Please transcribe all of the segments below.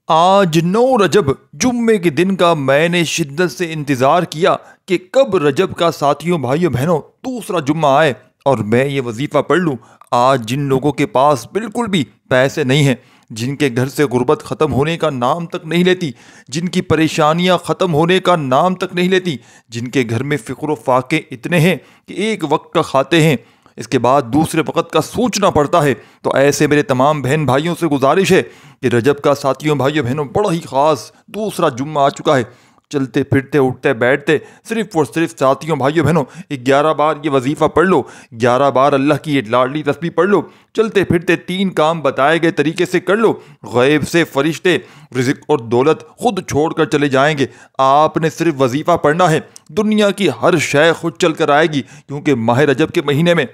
آج 9 رجب جمعے کے دن کا میں نے شدت سے انتظار کیا کہ کب رجب کا ساتھیوں بھائیوں بہنوں دوسرا جمعہ آئے اور میں یہ وظیفہ پڑھ لوں۔ آج جن لوگوں کے پاس بالکل بھی پیسے نہیں ہیں، جن کے گھر سے غربت ختم ہونے کا نام تک نہیں لیتی، جن کی پریشانیاں ختم ہونے کا نام تک نہیں لیتی، جن کے گھر میں فقر و فاقے اتنے ہیں کہ ایک وقت کا کھاتے ہیں اس کے بعد دوسرے وقت کا سوچنا پڑتا ہے، تو ایسے میرے تمام بہن بھائیوں سے گزارش ہے کہ رجب کا ساتھیوں بھائیوں بہنوں بڑا ہی خاص دوسرا جمعہ آ چکا ہے۔ چلتے پھرتے اٹھتے بیٹھتے صرف اور صرف ساتھیوں بھائیوں بہنوں 11 بار یہ وظیفہ پڑھ لو، 11 بار اللہ کی یہ لاڈلی تسبیح پڑھ لو، چلتے پھرتے 3 کام بتائے گئے طریقے سے کر لو، غیب سے فرشتے رزق اور دولت خود چھوڑ کر چلے جائیں گے۔ آپ نے صرف وظیفہ پڑھنا ہے، دنیا کی ہر شے خود چل کر آئے گی، کیونکہ ماہ رجب کے مہینے میں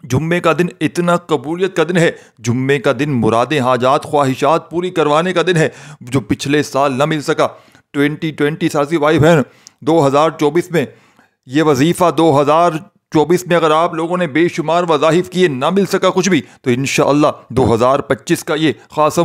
جمعے کا دن اتنا قبولیت کا دن ہے۔ جمعے کا دن مرادیں حاجات خواہشات پوری کروانے کا دن ہے، جو پچھلے سال نہ مل سکا۔ 2020 ساتھی بھائی بہن 2024 میں یہ وظیفہ 2024 میں اگر آپ لوگوں نے بے شمار وظائف کیے نہ مل سکا کچھ بھی، تو انشاءاللہ 2025 کا یہ خاص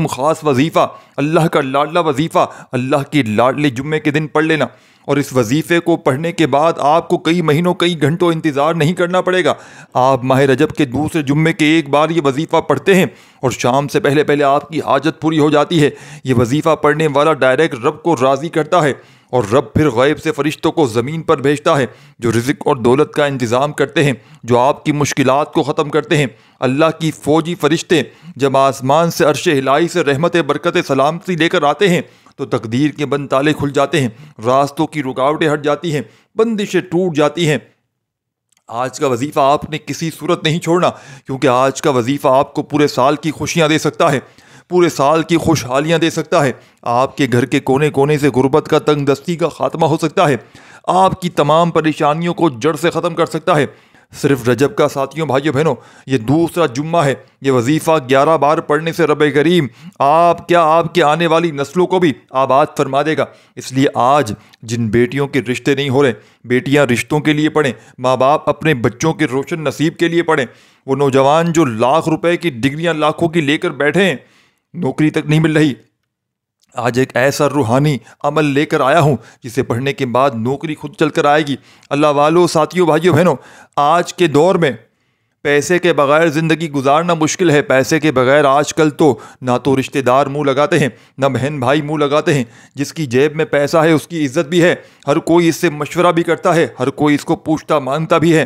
وظیفہ، اللہ کا لاڈلا وظیفہ، اللہ کی لاڈلی جمعے کے دن پڑھ لینا۔ اور اس وظیفے کو پڑھنے کے بعد آپ کو کئی مہینوں کئی گھنٹوں انتظار نہیں کرنا پڑے گا۔ آپ ماہ رجب کے دوسرے جمعے کے ایک بار یہ وظیفہ پڑھتے ہیں اور شام سے پہلے آپ کی حاجت پوری ہو جاتی ہے۔ یہ وظیفہ پڑھنے والا ڈائریکٹ رب کو راضی کرتا ہے، اور رب پھر غیب سے فرشتوں کو زمین پر بھیجتا ہے، جو رزق اور دولت کا انتظام کرتے ہیں، جو آپ کی مشکلات کو ختم کرتے ہیں۔ اللہ کی فوجی فرشتے جب آسمان سے عرش الہی سے رحمت برکت سلامتی لے کر آتے ہیں تو تقدیر کے بند تالے کھل جاتے ہیں، راستوں کی رکاوٹیں ہٹ جاتی ہیں، بندشیں ٹوٹ جاتی ہیں۔ آج کا وظیفہ آپ نے کسی صورت نہیں چھوڑنا، کیونکہ آج کا وظیفہ آپ کو پورے سال کی خوشیاں دے سکتا ہے، پورے سال کی خوشحالیاں دے سکتا ہے۔ آپ کے گھر کے کونے کونے سے غربت کا تنگ دستی کا خاتمہ ہو سکتا ہے، آپ کی تمام پریشانیوں کو جڑ سے ختم کر سکتا ہے۔ صرف رجب کا ساتھیوں بھائیوں بہنوں یہ دوسرا جمعہ ہے، یہ وظیفہ 11 بار پڑھنے سے رب کریم آپ کے آنے والی نسلوں کو بھی آباد فرما دے گا۔ اس لیے آج جن بیٹیوں کے رشتے نہیں ہو رہے، بیٹیاں رشتوں کے لیے پڑھیں، ماں باپ اپنے بچوں کے روشن نصیب کے لیے پڑھیں، وہ نوجوان جو لاکھ روپے کی ڈگریاں لاکھوں کی لے کر بیٹھے ہیں، نوکری تک نہیں مل رہی، آج ایک ایسا روحانی عمل لے کر آیا ہوں جسے پڑھنے کے بعد نوکری خود چل کر آئے گی۔ اللہ والوں ساتھیوں بھائیوں بہنوں آج کے دور میں پیسے کے بغیر زندگی گزارنا مشکل ہے۔ پیسے کے بغیر آج کل تو نہ تو رشتہ دار منہ لگاتے ہیں، نہ بہن بھائی منہ لگاتے ہیں۔ جس کی جیب میں پیسہ ہے اس کی عزت بھی ہے، ہر کوئی اس سے مشورہ بھی کرتا ہے، ہر کوئی اس کو پوچھتا مانگتا بھی ہے۔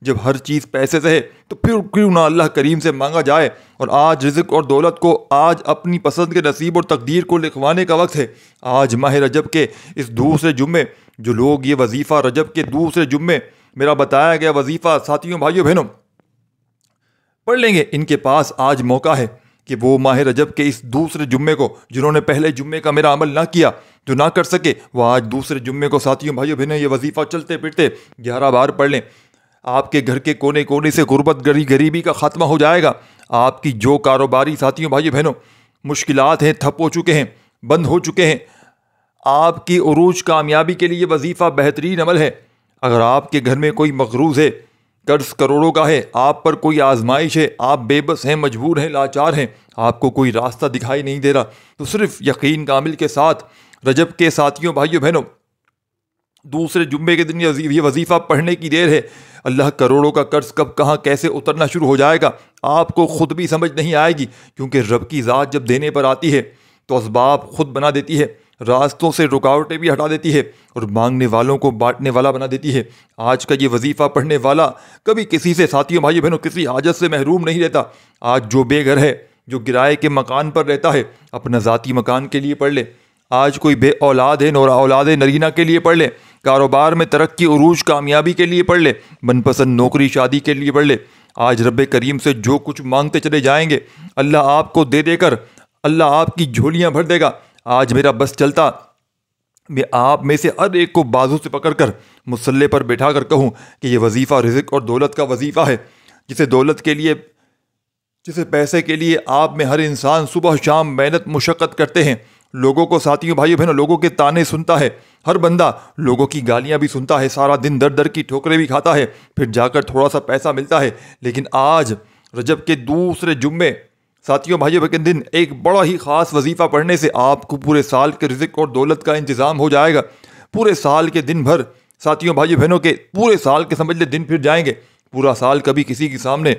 جب ہر چیز پیسے سے ہے تو پھر کیوں نہ اللہ کریم سے مانگا جائے۔ اور آج رزق اور دولت کو آج اپنی پسند کے نصیب اور تقدیر کو لکھوانے کا وقت ہے۔ آج ماہ رجب کے اس دوسرے جمعے جو لوگ یہ وظیفہ رجب کے دوسرے جمعے میرا بتایا گیا وظیفہ ساتھیوں بھائیوں بہنوں پڑھ لیں گے، ان کے پاس آج موقع ہے کہ وہ ماہ رجب کے اس دوسرے جمعے کو، جنہوں نے پہلے جمعے کا میرا عمل نہ کیا، جو نہ کر سکے، وہ آج دوسرے جمعے کو ساتھیوں بھائیوں بہنوں یہ وظیفہ چلتے پھرتے 11 بار پڑھ لیں۔ آپ کے گھر کے کونے کونے سے غربت غریبی کا خاتمہ ہو جائے گا۔ آپ کی جو کاروباری ساتھیوں بھائیوں بہنوں مشکلات ہیں، ٹھپ ہو چکے ہیں، بند ہو چکے ہیں، آپ کی عروج کامیابی کے لیے یہ وظیفہ بہترین عمل ہے۔ اگر آپ کے گھر میں کوئی مقروض ہے، قرض کروڑوں کا ہے، آپ پر کوئی آزمائش ہے، آپ بے بس ہیں، مجبور ہیں، لاچار ہیں، آپ کو کوئی راستہ دکھائی نہیں دے رہا، تو صرف یقین کامل کے ساتھ رجب کے ساتھیوں بھائیوں بہنوں دوسرے جمعے کے دن یہ وظیفہ پڑھنے کی دیر ہے۔ اللہ کروڑوں کا قرض کب کہاں کیسے اترنا شروع ہو جائے گا آپ کو خود بھی سمجھ نہیں آئے گی، کیونکہ رب کی ذات جب دینے پر آتی ہے تو اسباب خود بنا دیتی ہے، راستوں سے رکاوٹیں بھی ہٹا دیتی ہے، اور مانگنے والوں کو بانٹنے والا بنا دیتی ہے۔ آج کا یہ وظیفہ پڑھنے والا کبھی کسی سے ساتھیوں بھائیوں بہنوں کسی حاجت سے محروم نہیں رہتا۔ آج جو بے گھر ہے، جو کرائے کے مکان پر رہتا ہے، اپنا ذاتی مکان کے لیے پڑھ لے۔ آج کوئی بے اولاد ہے، اولاد نرینہ کے لیے پڑھ لے، کاروبار میں ترقی عروج کامیابی کے لیے پڑھ لے، من پسند نوکری شادی کے لیے پڑھ لے۔ آج رب کریم سے جو کچھ مانگتے چلے جائیں گے اللہ آپ کو دے دے کر اللہ آپ کی جھولیاں بھر دے گا۔ آج میرا بس چلتا میں آپ میں سے ہر ایک کو بازو سے پکڑ کر مصلے پر بٹھا کر کہوں کہ یہ وظیفہ رزق اور دولت کا وظیفہ ہے، جسے پیسے کے لیے آپ میں ہر انسان صبح شام محنت مشقت کرتے ہیں، لوگوں کو ساتھیوں بھائیوں بہنوں لوگوں کے تانے سنتا ہے، ہر بندہ لوگوں کی گالیاں بھی سنتا ہے، سارا دن در در کی ٹھوکریں بھی کھاتا ہے، پھر جا کر تھوڑا سا پیسہ ملتا ہے۔ لیکن آج رجب کے دوسرے جمعے ساتھیوں بھائیوں کے دن ایک بڑا ہی خاص وظیفہ پڑھنے سے آپ کو پورے سال کے رزق اور دولت کا انتظام ہو جائے گا. پورے سال کے دن بھر ساتھیوں بھائیوں بہنوں کے پورے سال کے سمجھ لے دن پھر جائیں گے. پورا سال کبھی کسی کے سامنے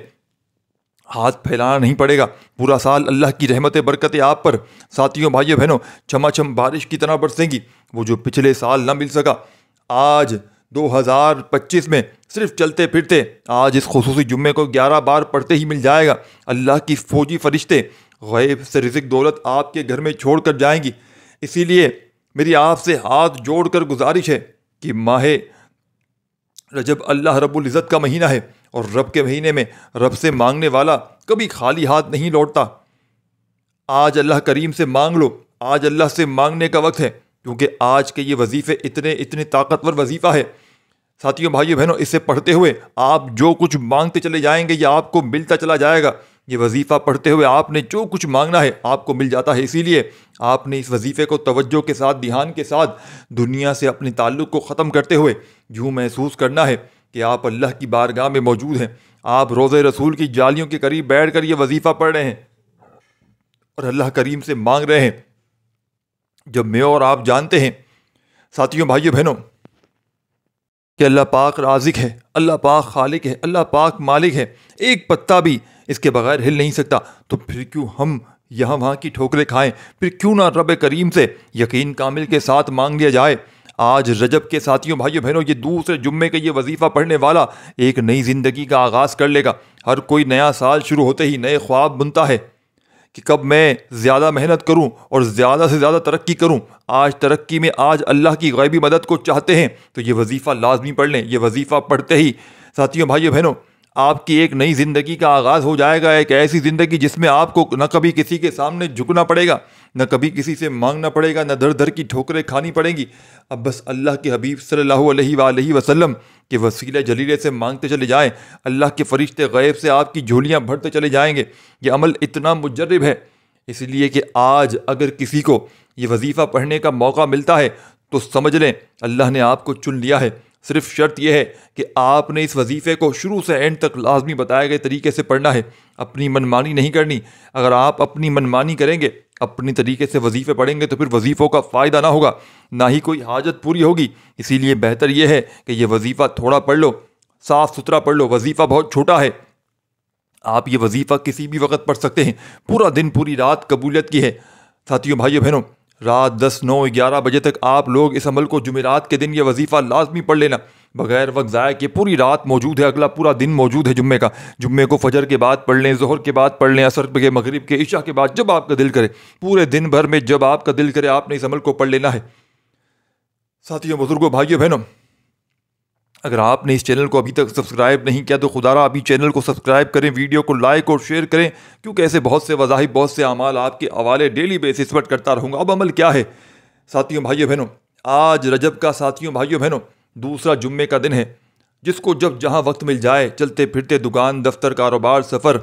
ہاتھ پھیلانا نہیں پڑے گا. پورا سال اللہ کی رحمت برکتیں آپ پر ساتھیوں بھائیوں بہنوں چھما چھم بارش کی طرح برسیں گی. وہ جو پچھلے سال نہ مل سکا آج 2025 میں صرف چلتے پھرتے آج اس خصوصی جمعے کو 11 بار پڑھتے ہی مل جائے گا. اللہ کی فوجی فرشتے غیب سے رزق دولت آپ کے گھر میں چھوڑ کر جائیں گی. اسی لیے میری آپ سے ہاتھ جوڑ کر گزارش ہے کہ ماہ رجب اللہ رب العزت کا مہینہ ہے اور رب کے مہینے میں رب سے مانگنے والا کبھی خالی ہاتھ نہیں لوٹتا. آج اللہ کریم سے مانگ لو. آج اللہ سے مانگنے کا وقت ہے کیونکہ آج کے یہ وظیفے اتنے طاقتور وظیفہ ہے. ساتھیوں بھائیوں بہنوں اسے پڑھتے ہوئے آپ جو کچھ مانگتے چلے جائیں گے یہ آپ کو ملتا چلا جائے گا. یہ وظیفہ پڑھتے ہوئے آپ نے جو کچھ مانگنا ہے آپ کو مل جاتا ہے. اسی لیے آپ نے اس وظیفے کو توجہ کے ساتھ دھیان کے ساتھ دنیا سے اپنے تعلق کو ختم کرتے ہوئے یوں محسوس کرنا ہے کہ آپ اللہ کی بارگاہ میں موجود ہیں. آپ روضہ رسول کی جالیوں کے قریب بیٹھ کر یہ وظیفہ پڑھ رہے ہیں اور اللہ کریم سے مانگ رہے ہیں. جب میں اور آپ جانتے ہیں ساتھیوں بھائیوں بہنوں کہ اللہ پاک رازق ہے, اللہ پاک خالق ہے, اللہ پاک مالک ہے, ایک پتا بھی اس کے بغیر ہل نہیں سکتا, تو پھر کیوں ہم یہاں وہاں کی ٹھوکریں کھائیں؟ پھر کیوں نہ رب کریم سے یقین کامل کے ساتھ مانگ لیا جائے. آج رجب کے ساتھیوں بھائیوں بہنوں یہ دوسرے جمعے کا یہ وظیفہ پڑھنے والا ایک نئی زندگی کا آغاز کر لے گا. ہر کوئی نیا سال شروع ہوتے ہی نئے خواب بنتا ہے کہ کب میں زیادہ محنت کروں اور زیادہ سے زیادہ ترقی کروں. آج ترقی میں آج اللہ کی غیبی مدد کو چاہتے ہیں تو یہ وظیفہ لازمی پڑھ لیں. یہ وظیفہ پڑھتے ہی ساتھیوں بھائیوں بہنوں آپ کی ایک نئی زندگی کا آغاز ہو جائے گا. ایک ایسی زندگی جس میں آپ کو نہ کبھی کسی کے سامنے جھکنا پڑے گا, نہ کبھی کسی سے مانگنا پڑے گا, نہ در در کی ٹھوکریں کھانی پڑیں گی. اب بس اللہ کے حبیب صلی اللہ علیہ وآلہ وسلم کے وسیلہ جلیلے سے مانگتے چلے جائیں. اللہ کے فرشتے غیب سے آپ کی جھولیاں بھرتے چلے جائیں گے. یہ عمل اتنا مجرب ہے اس لیے کہ آج اگر کسی کو یہ وظیفہ پڑھنے کا موقع ملتا ہے تو سمجھ لیں اللہ نے آپ کو چن لیا ہے. صرف شرط یہ ہے کہ آپ نے اس وظیفے کو شروع سے اینڈ تک لازمی بتائے گئے طریقے سے پڑھنا ہے. اپنی منمانی نہیں کرنی. اگر آپ اپنی منمانی کریں گے, اپنی طریقے سے وظیفے پڑھیں گے تو پھر وظیفوں کا فائدہ نہ ہوگا, نہ ہی کوئی حاجت پوری ہوگی. اسی لیے بہتر یہ ہے کہ یہ وظیفہ تھوڑا پڑھ لو, صاف ستھرا پڑھ لو. وظیفہ بہت چھوٹا ہے, آپ یہ وظیفہ کسی بھی وقت پڑھ سکتے ہیں. پورا دن پوری رات قبولیت کی ہے. ساتھیوں بھائیوں بہنوں رات 10, 9, 11 بجے تک آپ لوگ اس عمل کو جمعرات کے دن یہ وظیفہ لازمی پڑھ لینا بغیر وقت ضائع کے. پوری رات موجود ہے, اگلا پورا دن موجود ہے جمعے کا. جمعے کو فجر کے بعد پڑھ لیں, ظہر کے بعد پڑھ لیں, عصر کے, مغرب کے, عشاء کے بعد, جب آپ کا دل کرے. پورے دن بھر میں جب آپ کا دل کرے آپ نے اس عمل کو پڑھ لینا ہے. ساتھیوں بزرگوں بھائیوں بہنوں اگر آپ نے اس چینل کو ابھی تک سبسکرائب نہیں کیا تو خدا را ابھی چینل کو سبسکرائب کریں, ویڈیو کو لائک اور شیئر کریں, کیونکہ ایسے بہت سے وظائف, بہت سے اعمال آپ کے حوالے ڈیلی بیسس پر کرتا رہوں گا. اب عمل کیا ہے ساتھیوں بھائیوں بہنوں؟ آج رجب کا ساتھیوں بھائیوں بہنوں دوسرا جمعے کا دن ہے جس کو جب جہاں وقت مل جائے چلتے پھرتے دکان, دفتر, کاروبار, سفر,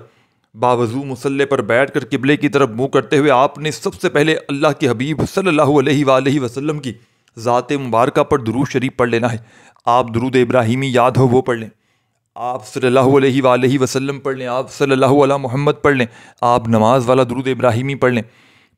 باوضو مصلے پر بیٹھ کر قبلے کی طرف منہ کرتے ہوئے آپ نے سب سے پہلے اللہ کے حبیب صلی اللہ علیہ وآلہ وسلم کی ذات مبارکہ پر درود شریف پڑھ لینا ہے. آپ درود ابراہیمی یاد ہو وہ پڑھ لیں, آپ صلی اللہ علیہ وآلہ وسلم پڑھ لیں, آپ صلی اللہ علیہ محمد پڑھ لیں, آپ نماز والا درود ابراہیمی پڑھ لیں.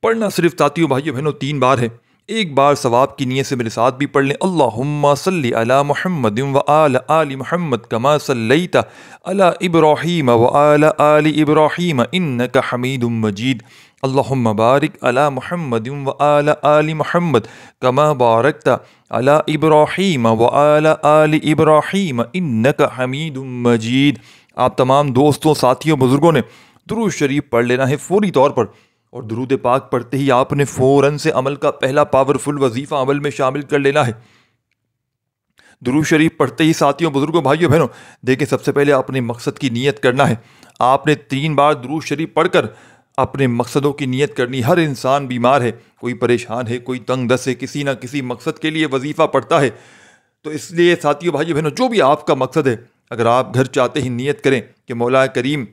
پڑھنا صرف ساتھیوں بھائیوں بہنوں 3 بار ہے. ایک بار ثواب کی نیت سے میرے ساتھ بھی پڑھ لیں, اللہم صلی علی محمد وآل آل محمد کما صلیت علی ابراہیم وآل آل ابراہیم انک حمید مجید. اللہم بارک علی محمد وآل آل محمد کما بارکت علی ابراہیم وآل آل ابراہیم انک حمید مجید. آپ تمام دوستوں, ساتھیوں, بزرگوں نے درود شریف پڑھ لینا ہے فوری طور پر, اور درود پاک پڑھتے ہی آپ نے فوراً سے عمل کا پہلا پاورفل وظیفہ عمل میں شامل کر لینا ہے. درود شریف پڑھتے ہی ساتھیوں, بزرگوں, بھائیوں, بہنوں دیکھیں سب سے پہلے اپنے مقصد کی نیت کرنا ہے. آپ نے 3 بار درود شریف پڑھ کر اپنے مقصدوں کی نیت کرنی. ہر انسان بیمار ہے, کوئی پریشان ہے, کوئی تنگ دست ہے, کسی نہ کسی مقصد کے لیے وظیفہ پڑھتا ہے. تو اس لیے ساتھیوں بھائیوں بہنوں جو بھی آپ کا مقصد ہے, اگر آپ گھر چاہتے ہی نیت کریں کہ مولا کریم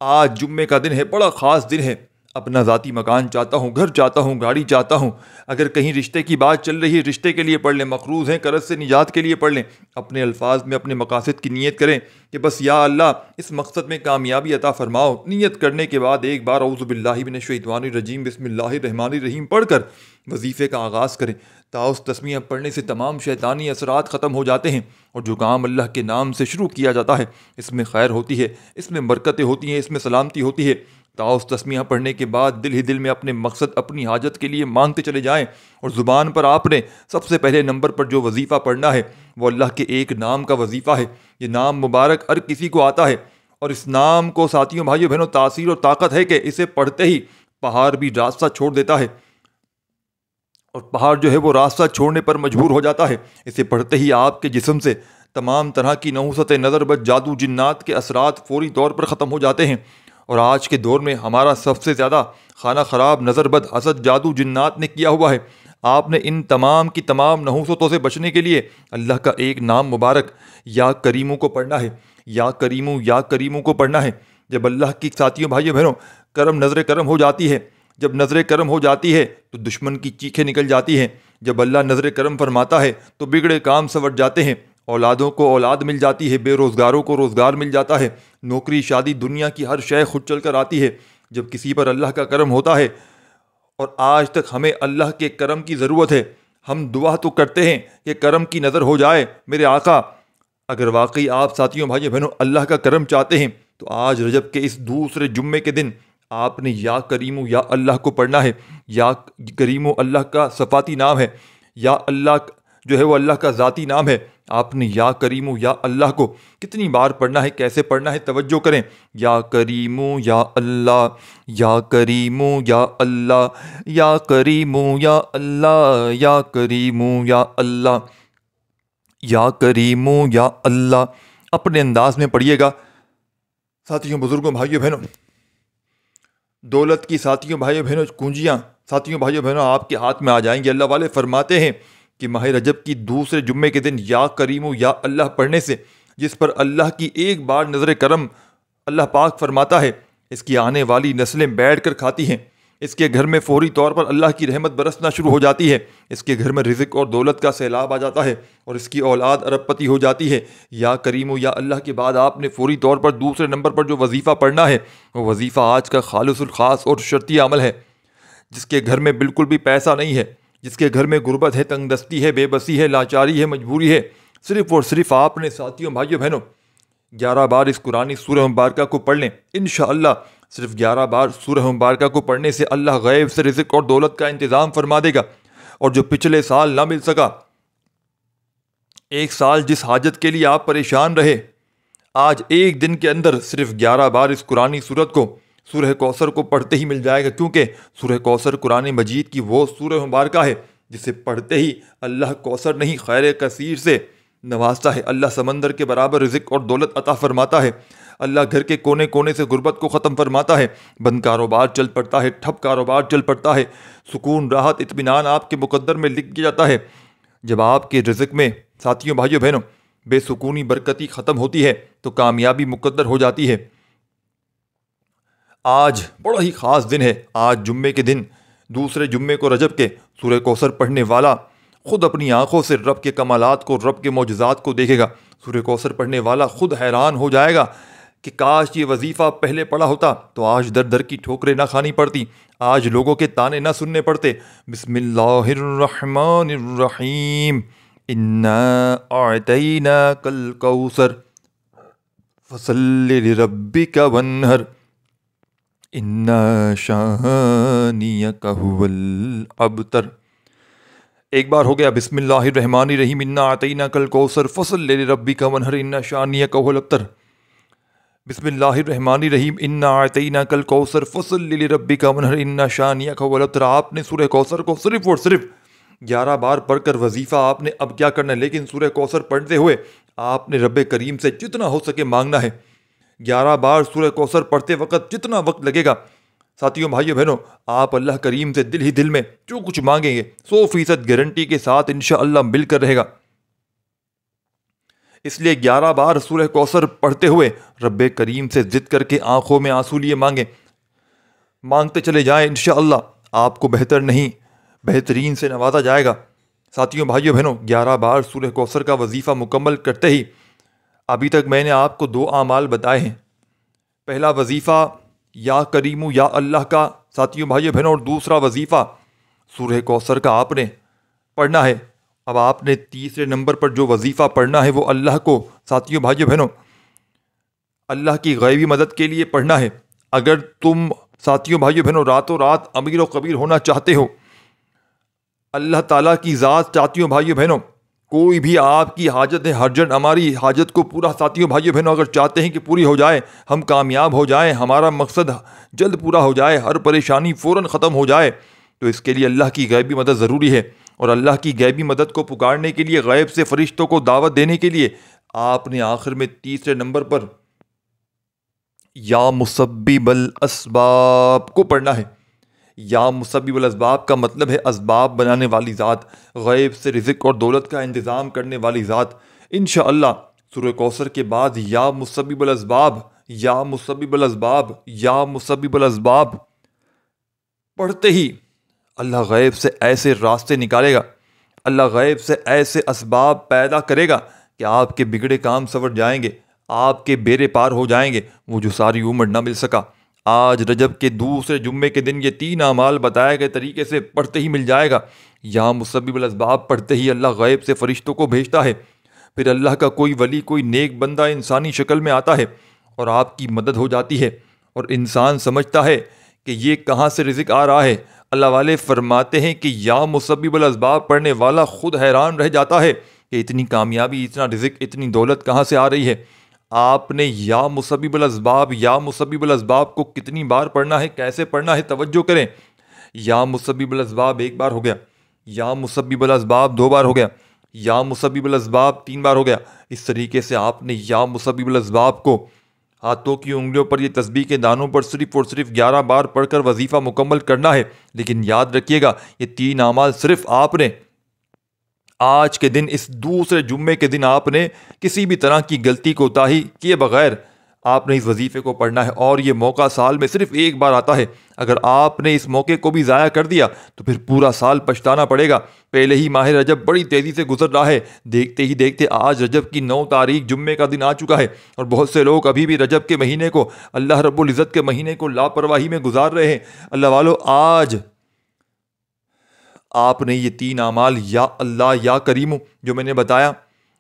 آج جمعے کا دن ہے, بڑا خاص دن ہے, اپنا ذاتی مکان چاہتا ہوں، گھر چاہتا ہوں، گاڑی چاہتا ہوں۔ اگر کہیں رشتے کی بات چل رہی ہے، رشتے کے لیے پڑھ لیں، مقروض ہیں قرض سے نجات کے لیے پڑھ لیں، اپنے الفاظ میں اپنے مقاصد کی نیت کریں کہ بس یا اللہ اس مقصد میں کامیابی عطا فرماؤ۔ نیت کرنے کے بعد ایک بار اعوذ باللہ من الشیطان الرجیم بسم اللہ الرحمن الرحیم پڑھ کر وظیفے کا آغاز کریں۔ تاؤس تسمیہ پڑھنے سے تمام شیطانی اثرات ختم ہو جاتے ہیں، اور جو کام اللہ کے نام سے شروع کیا جاتا ہے اس میں خیر ہوتی ہے، اس میں برکتیں ہوتی ہیں، اس میں سلامتی ہوتی ہے۔ تاؤس تسمیہ پڑھنے کے بعد دل ہی دل میں اپنے مقصد اپنی حاجت کے لیے مانگتے چلے جائیں، اور زبان پر آپ نے سب سے پہلے نمبر پر جو وظیفہ پڑھنا ہے وہ اللہ کے ایک نام کا وظیفہ ہے۔ یہ نام مبارک ہر کسی کو آتا ہے، اور اس نام کو ساتھیوں بھائیوں بہنوں تاثیر اور طاقت ہے کہ اسے پڑھتے ہی پہاڑ بھی راستہ چھوڑ دیتا ہے، اور پہاڑ جو ہے وہ راستہ چھوڑنے پر مجبور ہو جاتا ہے۔ اسے پڑھتے ہی آپ کے جسم سے تمام طرح کی نحوست نظر بد جادو جنات کے اثرات فوری طور پر ختم ہو جاتے ہیں۔ اور آج کے دور میں ہمارا سب سے زیادہ خانہ خراب نظر بد حسد جادو جنات نے کیا ہوا ہے۔ آپ نے ان تمام کی تمام نحوستوں سے بچنے کے لیے اللہ کا ایک نام مبارک یا کریمو کو پڑھنا ہے، یا کریمو کو پڑھنا ہے۔ جب اللہ کی ساتھیوں بھائیوں بہنوں نظر کرم ہو جاتی ہے، جب نظر کرم ہو جاتی ہے تو دشمن کی چیخیں نکل جاتی ہیں۔ جب اللہ نظر کرم فرماتا ہے تو بگڑے کام سنور جاتے ہیں، اولادوں کو اولاد مل جاتی ہے، بے روزگاروں کو روزگار مل جاتا ہے، نوکری شادی دنیا کی ہر شے خود چل کر آتی ہے۔ جب کسی پر اللہ کا کرم ہوتا ہے، اور آج تک ہمیں اللہ کے کرم کی ضرورت ہے، ہم دعا تو کرتے ہیں کہ کرم کی نظر ہو جائے میرے آقا۔ اگر واقعی آپ ساتھیوں بھائیوں بہنوں اللہ کا کرم چاہتے ہیں تو آج رجب کے اس دوسرے جمعے کے دن آپ نے یا کریمو یا اللہ کو پڑھنا ہے۔ یا کریمو اللہ کا صفاتی نام ہے، یا اللہ جو ہے وہ اللہ کا ذاتی نام ہے۔ آپ نے یا کریمو یا اللہ کو کتنی بار پڑھنا ہے، کیسے پڑھنا ہے، توجہ کریں۔ یا کریمو یا اللہ، یا کریمو یا اللہ، یا کریمو یا اللہ، یا کریمو یا اللہ، یا کریمو یا اللہ۔ اپنے انداز میں پڑھیے گا ساتھیوں، بزرگوں، بھائیوں بہنوں۔ دولت کی ساتھیوں بھائیوں بہنوں کنجیاں ساتھیوں بھائیوں بہنوں آپ کے ہاتھ میں آ جائیں گے۔ اللہ والے فرماتے ہیں کہ ماہ رجب کی دوسرے جمعے کے دن یا کریمو یا اللہ پڑھنے سے جس پر اللہ کی ایک بار نظر کرم اللہ پاک فرماتا ہے، اس کی آنے والی نسلیں بیٹھ کر کھاتی ہیں، اس کے گھر میں فوری طور پر اللہ کی رحمت برسنا شروع ہو جاتی ہے، اس کے گھر میں رزق اور دولت کا سیلاب آ جاتا ہے، اور اس کی اولاد ارب پتی ہو جاتی ہے۔ یا کریمو یا اللہ کے بعد آپ نے فوری طور پر دوسرے نمبر پر جو وظیفہ پڑھنا ہے وہ وظیفہ آج کا خالص الخاص اور شرطی عمل ہے۔ جس کے گھر میں بالکل بھی پیسہ نہیں ہے، جس کے گھر میں غربت ہے، تنگ دستی ہے، بے بسی ہے، لاچاری ہے، مجبوری ہے، صرف اور صرف آپ نے ساتھیوں بھائیوں بہنوں 11 بار اس قرآنی سورہ مبارکہ کو پڑھ لیں۔ انشاءاللہ صرف 11 بار سورہ مبارکہ کو پڑھنے سے اللہ غیب سے رزق اور دولت کا انتظام فرما دے گا، اور جو پچھلے سال نہ مل سکا، ایک سال جس حاجت کے لیے آپ پریشان رہے، آج ایک دن کے اندر صرف 11 بار اس قرآنی سورت کو سورہ کوثر کو پڑھتے ہی مل جائے گا، کیونکہ سورہ کوثر قرآن مجید کی وہ سورہ مبارکہ ہے جسے پڑھتے ہی اللہ کوثر نہیں خیر کثیر سے نوازتا ہے، اللہ سمندر کے برابر رزق اور دولت عطا فرماتا ہے، اللہ گھر کے کونے کونے سے غربت کو ختم فرماتا ہے، بند کاروبار چل پڑتا ہے، ٹھپ کاروبار چل پڑتا ہے، سکون راحت اطمینان آپ کے مقدر میں لکھ دیا جاتا ہے۔ جب آپ کے رزق میں ساتھیوں بھائیوں بہنوں بے سکونی برکتی ختم ہوتی ہے تو کامیابی مقدر ہو جاتی ہے۔ آج بڑا ہی خاص دن ہے، آج جمعے کے دن دوسرے جمعے کو رجب کے سورہ کوثر پڑھنے والا خود اپنی آنکھوں سے رب کے کمالات کو، رب کے معجزات کو دیکھے گا۔ سورہ کوثر پڑھنے والا خود حیران ہو جائے گا کہ کاش یہ وظیفہ پہلے پڑھا ہوتا تو آج در در کی ٹھوکریں نہ کھانی پڑتی، آج لوگوں کے تانے نہ سننے پڑتے۔ بسم اللہ الرحمن الرحیم، انا اعطیناک الکوثر فصل لربک وانحر ان شانئک هو الابتر۔ ایک بار ہو گیا بسم اللہ الرحمن الرحیم، انا اعطیناک الکوثر فصل لربک وانحر ان شانئک هو الابتر۔ بسم اللہ الرحمن الرحیم، انا اعطیناک الکوثر فصل لربک وانحر ان شانئک هو الابتر۔ آپ نے سورہ کوثر کو صرف اور صرف 11 بار پڑھ کر وظیفہ آپ نے اب کیا کرنا ہے، لیکن سورہ کوثر پڑھتے ہوئے آپ نے رب کریم سے جتنا ہو سکے مانگنا ہے۔ 11 بار سورہ کوثر پڑھتے وقت جتنا وقت لگے گا ساتھیوں بھائیوں بہنوں، آپ اللہ کریم سے دل ہی دل میں جو کچھ مانگیں گے 100% گارنٹی کے ساتھ انشاءاللہ مل کر رہے گا۔ اس لیے 11 بار سورہ کوثر پڑھتے ہوئے رب کریم سے ضد کر کے آنکھوں میں آنسو لیے مانگیں۔ مانگتے چلے جائیں، انشاءاللہ آپ کو بہتر نہیں بہترین سے نوازا جائے گا۔ ساتھیوں بھائیوں بہنوں، 11 بار سورہ کوثر کا وظیفہ مکمل کرتے ہی ابھی تک میں نے آپ کو 2 اعمال بتائے ہیں۔ پہلا وظیفہ یا کریم یا اللہ کا ساتھیوں بھائیوں بہنوں، اور دوسرا وظیفہ سورہ کوثر کا آپ نے پڑھنا ہے۔ اب آپ نے تیسرے نمبر پر جو وظیفہ پڑھنا ہے وہ اللہ کو ساتھیوں بھائیوں بہنوں اللہ کی غیبی مدد کے لیے پڑھنا ہے۔ اگر تم ساتھیوں بھائیوں بہنوں راتوں رات امیر و کبیر ہونا چاہتے ہو، اللہ تعالیٰ کی ذات ساتھیوں بھائیوں بہنوں کوئی بھی آپ کی حاجت ہے، ہرجن ہماری حاجت کو پورا ساتھیوں بھائیوں بہنوں اگر چاہتے ہیں کہ پوری ہو جائے، ہم کامیاب ہو جائیں، ہمارا مقصد جلد پورا ہو جائے، ہر پریشانی فوراً ختم ہو جائے، تو اس کے لیے اللہ کی غیبی مدد ضروری ہے۔ اور اللہ کی غیبی مدد کو پکارنے کے لیے، غیب سے فرشتوں کو دعوت دینے کے لیے آپ نے آخر میں تیسرے نمبر پر یا مسبب الاسباب کو پڑھنا ہے۔ یا مسبب الاسباب کا مطلب ہے اسباب بنانے والی ذات، غیب سے رزق اور دولت کا انتظام کرنے والی ذات۔ انشاءاللہ سورہ کوثر کے بعد یا مسبب الاسباب، یا مسبب الاسباب، یا مسبب الاسباب پڑھتے ہی اللہ غیب سے ایسے راستے نکالے گا، اللہ غیب سے ایسے اسباب پیدا کرے گا کہ آپ کے بگڑے کام سنور جائیں گے، آپ کے بیڑے پار ہو جائیں گے، وہ جو ساری عمر نہ مل سکا آج رجب کے دوسرے جمعے کے دن یہ 3 اعمال بتائے گئے طریقے سے پڑھتے ہی مل جائے گا۔ یا مسبب الاسباب پڑھتے ہی اللہ غیب سے فرشتوں کو بھیجتا ہے، پھر اللہ کا کوئی ولی، کوئی نیک بندہ انسانی شکل میں آتا ہے اور آپ کی مدد ہو جاتی ہے، اور انسان سمجھتا ہے کہ یہ کہاں سے رزق آ رہا ہے۔ اللہ والے فرماتے ہیں کہ یا مسبب الاسباب پڑھنے والا خود حیران رہ جاتا ہے کہ اتنی کامیابی، اتنا رزق، اتنی دولت کہاں سے آ رہی ہے۔ آپ نے یا مسبب الاسباب، یا مسبب الاسباب کو کتنی بار پڑھنا ہے، کیسے پڑھنا ہے، توجہ کریں۔ یا مسبب الاسباب 1 بار ہو گیا، یا مسبب الاسباب 2 بار ہو گیا، یا مسبب الاسباب 3 بار ہو گیا۔ اس طریقے سے آپ نے یا مسبب الاسباب کو ہاتھوں کی انگلیوں پر، یہ تسبیح کے دانوں پر صرف اور صرف 11 بار پڑھ کر وظیفہ مکمل کرنا ہے۔ لیکن یاد رکھیے گا یہ 3 اعمال صرف آپ نے آج کے دن، اس دوسرے جمعے کے دن آپ نے کسی بھی طرح کی غلطی کوتاہی کیے بغیر آپ نے اس وظیفے کو پڑھنا ہے، اور یہ موقع سال میں صرف 1 بار آتا ہے۔ اگر آپ نے اس موقع کو بھی ضائع کر دیا تو پھر پورا سال پچھتانا پڑے گا۔ پہلے ہی ماہ رجب بڑی تیزی سے گزر رہا ہے، دیکھتے ہی دیکھتے آج رجب کی 9 تاریخ جمعے کا دن آ چکا ہے، اور بہت سے لوگ ابھی بھی رجب کے مہینے کو، اللہ رب العزت کے مہینے کو لاپرواہی میں گزار رہے ہیں۔ اللہ والو، آج آپ نے یہ 3 اعمال یا اللہ، یا کریم جو میں نے بتایا،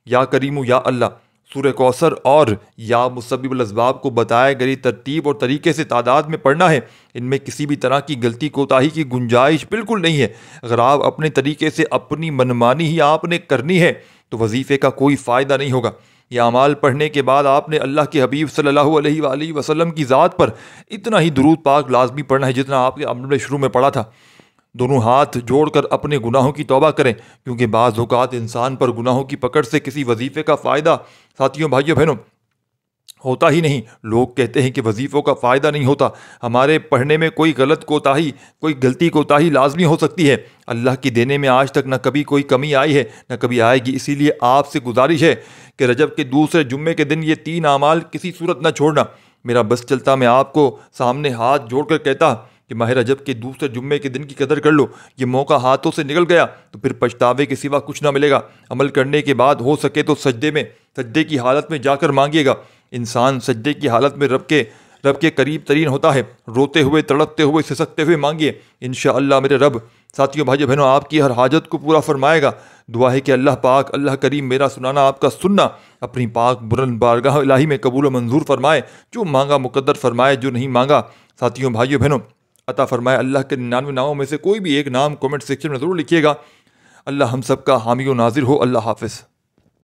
یا کریم یا اللہ، سورہ کوثر اور یا مسبب الاسباب کو بتائے گئی ترتیب اور طریقے سے تعداد میں پڑھنا ہے۔ ان میں کسی بھی طرح کی غلطی کوتاہی کی گنجائش بالکل نہیں ہے۔ اگر آپ اپنے طریقے سے اپنی منمانی ہی آپ نے کرنی ہے تو وظیفے کا کوئی فائدہ نہیں ہوگا۔ یہ اعمال پڑھنے کے بعد آپ نے اللہ کے حبیب صلی اللہ علیہ وآلہ وسلم کی ذات پر اتنا ہی درود پاک لازمی پڑھنا ہے جتنا آپ کے عمل میں شروع میں پڑھا تھا۔ دونوں ہاتھ جوڑ کر اپنے گناہوں کی توبہ کریں، کیونکہ بعض اوقات انسان پر گناہوں کی پکڑ سے کسی وظیفے کا فائدہ ساتھیوں بھائیوں بہنوں ہوتا ہی نہیں۔ لوگ کہتے ہیں کہ وظیفوں کا فائدہ نہیں ہوتا، ہمارے پڑھنے میں کوئی غلط کوتاہی، کوئی غلطی کوتاہی لازمی ہو سکتی ہے۔ اللہ کی دینے میں آج تک نہ کبھی کوئی کمی آئی ہے، نہ کبھی آئے گی۔ اسی لیے آپ سے گزارش ہے کہ رجب کے دوسرے جمعے کے دن یہ 3 اعمال کسی صورت نہ چھوڑنا۔ میرا بس چلتا میں آپ کو سامنے ہاتھ جوڑ کر کہتا کہ ماہ رجب کے دوسرے جمعے کے دن کی قدر کر لو۔ یہ موقع ہاتھوں سے نکل گیا تو پھر پچھتاوے کے سوا کچھ نہ ملے گا۔ عمل کرنے کے بعد ہو سکے تو سجدے کی حالت میں جا کر مانگیے گا۔ انسان سجدے کی حالت میں رب کے قریب ترین ہوتا ہے۔ روتے ہوئے، تڑپتے ہوئے، سسکتے ہوئے مانگیے، انشاءاللہ میرے رب ساتھیوں بھائیوں بہنوں آپ کی ہر حاجت کو پورا فرمائے گا۔ دعا ہے کہ اللہ پاک، اللہ کریم میرا سنانا، آپ کا سننا اپنی پاک بلند بارگاہ الہی میں قبول و منظور فرمائے۔ جو مانگا مقدر فرمائے، جو نہیں مانگا ساتھیوں بھائیوں بہنوں عطا فرمائے۔ اللہ کے 99 ناموں میں سے کوئی بھی ایک نام کمنٹ سیکشن میں ضرور لکھیے گا۔ اللہ ہم سب کا حامی و ناظر ہو۔ اللہ حافظ۔